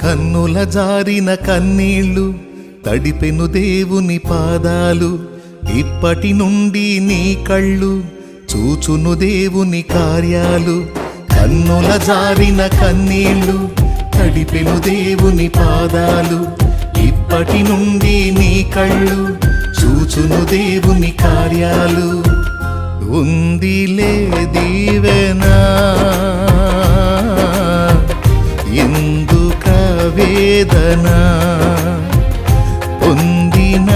కన్నుల జారిన కన్నీళ్ళు తడిపెను దేవుని పాదాలు, ఇప్పటి నుండి నీ కళ్ళు చూచును దేవుని కార్యాలు. కన్నుల జారిన కన్నీళ్ళు తడిపెను దేవుని పాదాలు, ఇప్పటి నుండి నీ కళ్ళు చూచును దేవుని కార్యాలు. ఉందిలే దీవెనా ఎందుక వేదన, పొందిన